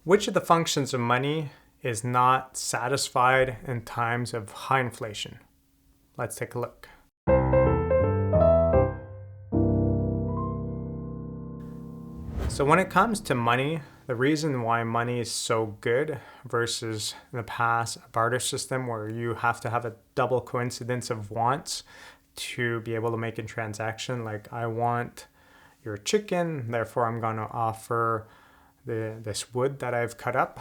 Which of the functions of money is not satisfied in times of high inflation? Let's take a look. So when it comes to money, the reason why money is so good versus in the past a barter system where you have to have a double coincidence of wants to be able to make a transaction, like I want your chicken, therefore I'm going to offer this wood that I've cut up,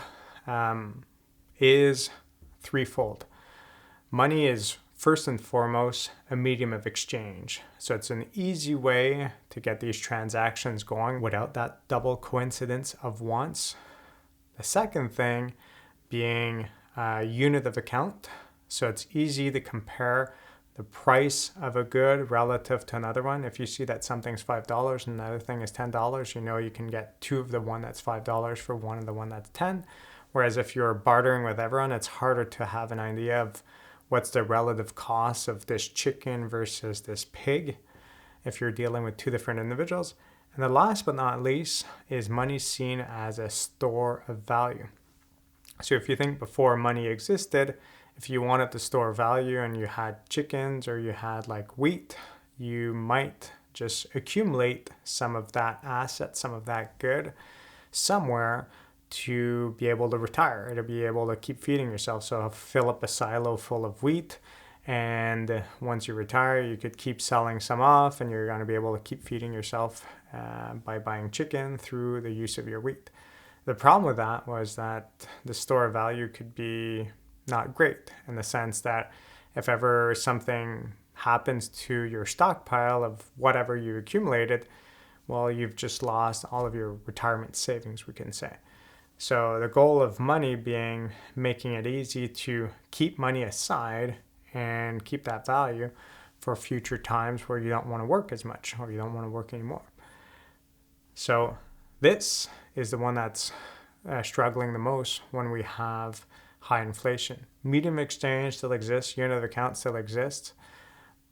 is threefold. Money is first and foremost a medium of exchange. So it's an easy way to get these transactions going without that double coincidence of wants. The second thing being a unit of account. So it's easy to compare the price of a good relative to another one. If you see that something's $5 and another thing is $10, you know you can get two of the one that's $5 for one of the one that's 10. Whereas if you're bartering with everyone, it's harder to have an idea of what's the relative cost of this chicken versus this pig if you're dealing with two different individuals. And the last but not least is money seen as a store of value. So if you think before money existed, if you wanted to store value and you had chickens or you had like wheat, you might just accumulate some of that asset, some of that good somewhere to be able to retire, to be able to keep feeding yourself. So fill up a silo full of wheat, and once you retire, you could keep selling some off and you're going to be able to keep feeding yourself by buying chicken through the use of your wheat. The problem with that was that the store of value could be not great in the sense that if ever something happens to your stockpile of whatever you accumulated, well, you've just lost all of your retirement savings, we can say. So the goal of money being making it easy to keep money aside and keep that value for future times where you don't want to work as much or you don't want to work anymore. So this is the one that's struggling the most when we have high inflation. Medium exchange still exists, unit of account still exists,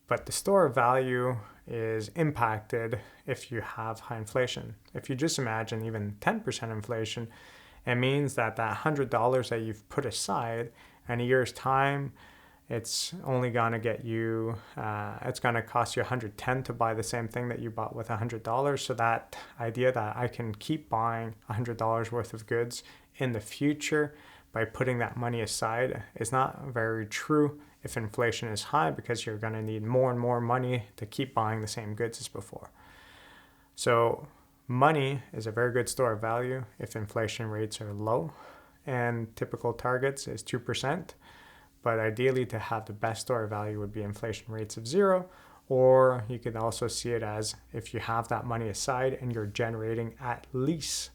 but the store of value is impacted if you have high inflation. If you just imagine even 10% inflation, it means that $100 that you've put aside in a year's time, it's only going to get you, it's going to cost you $110 to buy the same thing that you bought with $100. So that idea that I can keep buying $100 worth of goods in the future by putting that money aside is not very true if inflation is high, because you're going to need more and more money to keep buying the same goods as before. So money is a very good store of value if inflation rates are low, and typical targets is 2%. But ideally, to have the best store of value would be inflation rates of 0, or you could also see it as if you have that money aside and you're generating at least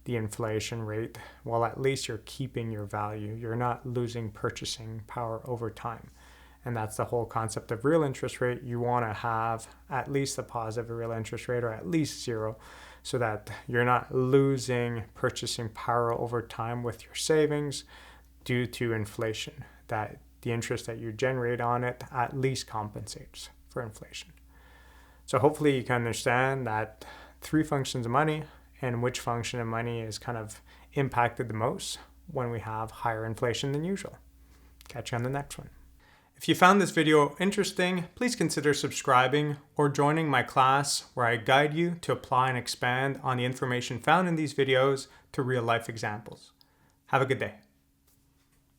the inflation rate, well, at least you're keeping your value. You're not losing purchasing power over time. And that's the whole concept of real interest rate. You want to have at least a positive real interest rate, or at least 0, so that you're not losing purchasing power over time with your savings due to inflation, that the interest that you generate on it at least compensates for inflation. So hopefully you can understand that 3 functions of money and which function of money is kind of impacted the most when we have higher inflation than usual. Catch you on the next one. If you found this video interesting, please consider subscribing or joining my class where I guide you to apply and expand on the information found in these videos to real life examples. Have a good day.